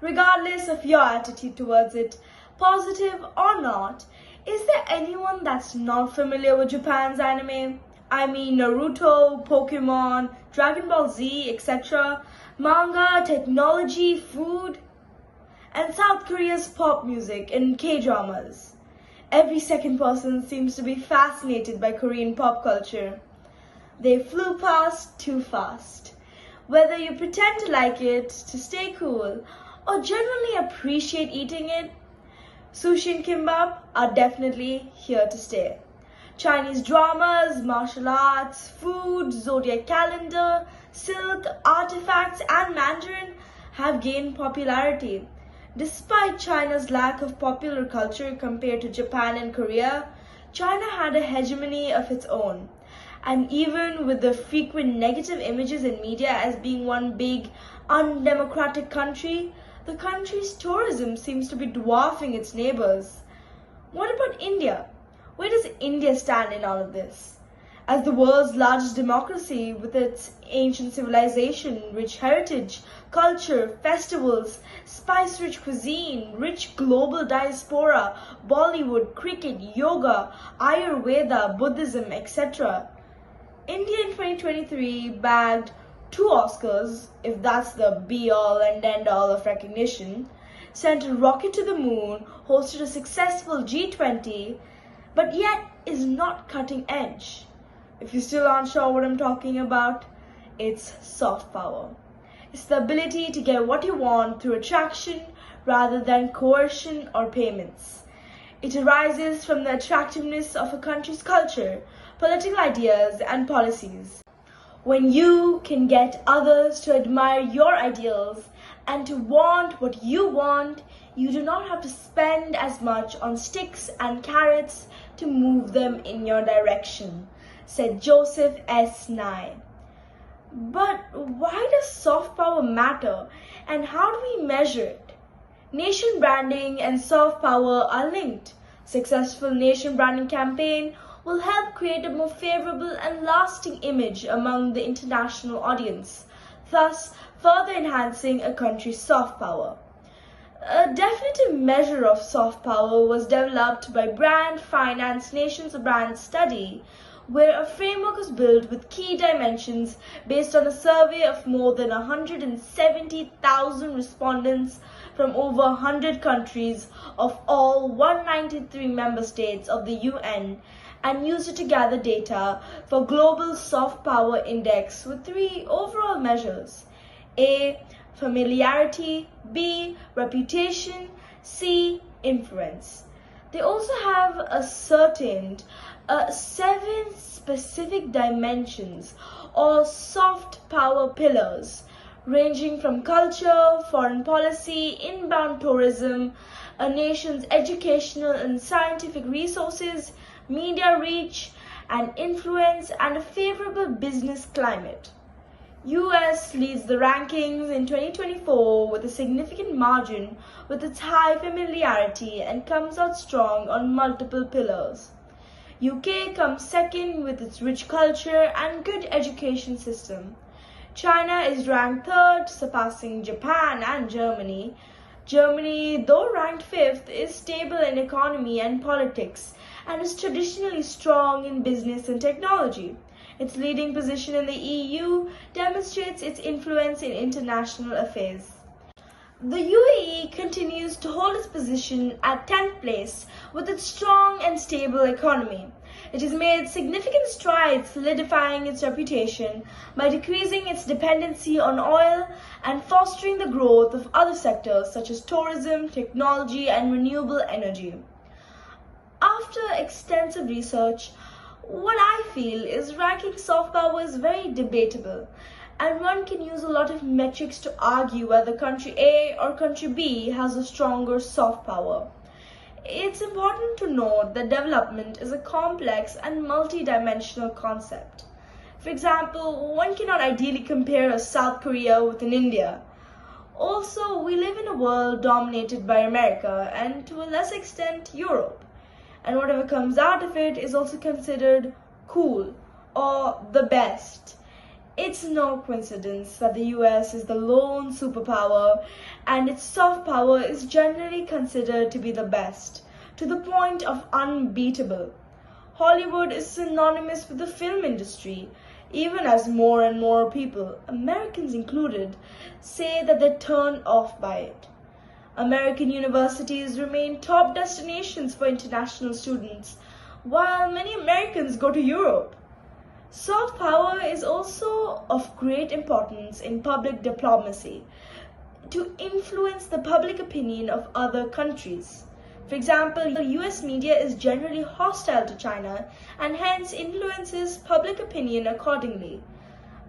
Regardless of your attitude towards it, positive or not, is there anyone that's not familiar with Japan's anime? I mean Naruto, Pokemon, Dragon Ball Z, etc., manga, technology, food, and South Korea's pop music and K-dramas. Every second person seems to be fascinated by Korean pop culture. They flew past too fast. Whether you pretend to like it to stay cool or generally appreciate eating it, sushi and kimbap are definitely here to stay. Chinese dramas, martial arts, food, zodiac calendar, silk, artifacts, and Mandarin have gained popularity. Despite China's lack of popular culture compared to Japan and Korea, China had a hegemony of its own. And even with the frequent negative images in media as being one big, undemocratic country, the country's tourism seems to be dwarfing its neighbors. What about India? Where does India stand in all of this? As the world's largest democracy with its ancient civilization, rich heritage, culture, festivals, spice-rich cuisine, rich global diaspora, Bollywood, cricket, yoga, Ayurveda, Buddhism, etc., India in 2023 bagged 2 Oscars, if that's the be-all and end-all of recognition, sent a rocket to the moon, hosted a successful G20, but yet is not cutting edge. If you still aren't sure what I'm talking about, it's soft power. It's the ability to get what you want through attraction rather than coercion or payments. It arises from the attractiveness of a country's culture, political ideas, and policies. When you can get others to admire your ideals and to want what you want, you do not have to spend as much on sticks and carrots to move them in your direction, said Joseph S. Nye. But why does soft power matter, and how do we measure it? Nation branding and soft power are linked. Successful nation branding campaign will help create a more favorable and lasting image among the international audience, thus further enhancing a country's soft power. A definitive measure of soft power was developed by Brand Finance Nations Brand Study, where a framework was built with key dimensions based on a survey of more than 170,000 respondents from over 100 countries of all 193 member states of the UN, and used it to gather data for Global Soft Power Index with 3 overall measures: A, familiarity, B, reputation, C, influence. They also have ascertained 7 specific dimensions or soft power pillars, ranging from culture, foreign policy, inbound tourism, a nation's educational and scientific resources, media reach and influence, and a favorable business climate. US leads the rankings in 2024 with a significant margin with its high familiarity and comes out strong on multiple pillars. UK comes second with its rich culture and good education system. China is ranked 3rd, surpassing Japan and Germany. Germany, though ranked 5th, is stable in economy and politics and is traditionally strong in business and technology. Its leading position in the EU demonstrates its influence in international affairs. The UAE continues to hold its position at 10th place with its strong and stable economy. It has made significant strides solidifying its reputation by decreasing its dependency on oil and fostering the growth of other sectors such as tourism, technology, and renewable energy. After extensive research, what I feel is ranking soft power is very debatable, and one can use a lot of metrics to argue whether country A or country B has a stronger soft power. It's important to note that development is a complex and multi-dimensional concept. For example, one cannot ideally compare a South Korea with an India. Also, we live in a world dominated by America and to a lesser extent Europe, and whatever comes out of it is also considered cool or the best. It's no coincidence that the US is the lone superpower and its soft power is generally considered to be the best, to the point of unbeatable. Hollywood is synonymous with the film industry, even as more and more people, Americans included, say that they're turned off by it. American universities remain top destinations for international students, while many Americans go to Europe. Soft power is also of great importance in public diplomacy to influence the public opinion of other countries. For example, US media is generally hostile to China and hence influences public opinion accordingly.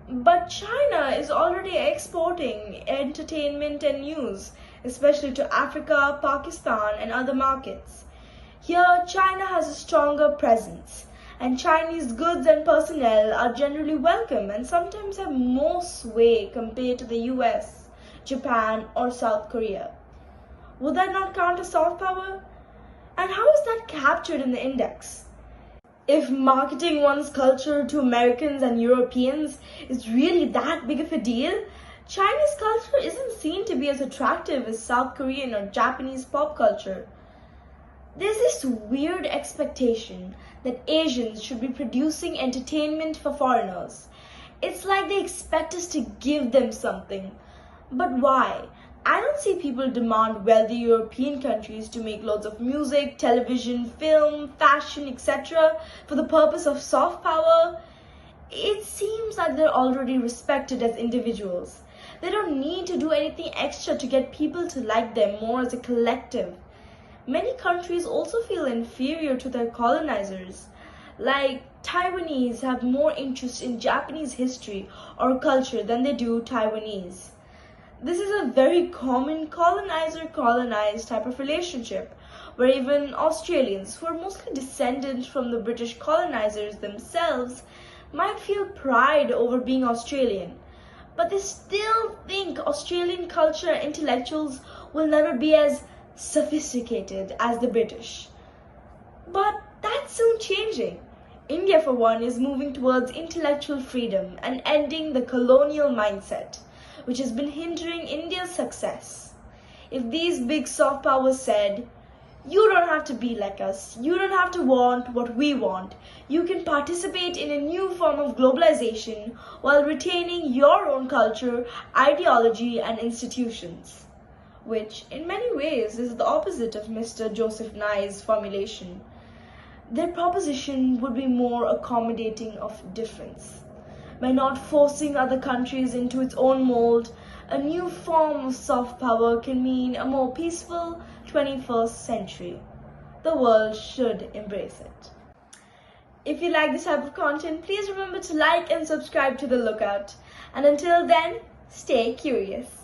But China is already exporting entertainment and news, especially to Africa, Pakistan, and other markets. Here, China has a stronger presence, and Chinese goods and personnel are generally welcome and sometimes have more sway compared to the US, Japan, or South Korea. Would that not count as soft power? And how is that captured in the index? If marketing one's culture to Americans and Europeans is really that big of a deal, Chinese culture isn't seen to be as attractive as South Korean or Japanese pop culture. There's this weird expectation that Asians should be producing entertainment for foreigners. It's like they expect us to give them something. But why? I don't see people demand wealthy European countries to make loads of music, television, film, fashion, etc. for the purpose of soft power. It seems like they're already respected as individuals. They don't need to do anything extra to get people to like them more as a collective. Many countries also feel inferior to their colonizers. Like Taiwanese have more interest in Japanese history or culture than they do Taiwanese. This is a very common colonizer-colonized type of relationship, where even Australians, who are mostly descendants from the British colonizers themselves, might feel pride over being Australian. But they still think Australian culture and intellectuals will never be as sophisticated as the British. But that's soon changing. India, for one, is moving towards intellectual freedom and ending the colonial mindset, which has been hindering India's success. If these big soft powers said, "You don't have to be like us, you don't have to want what we want, you can participate in a new form of globalization while retaining your own culture, ideology, and institutions," which in many ways is the opposite of Mr. Joseph Nye's formulation, their proposition would be more accommodating of difference. By not forcing other countries into its own mold, a new form of soft power can mean a more peaceful 21st century. The world should embrace it. If you like this type of content, please remember to like and subscribe to The Lookout. And until then, stay curious.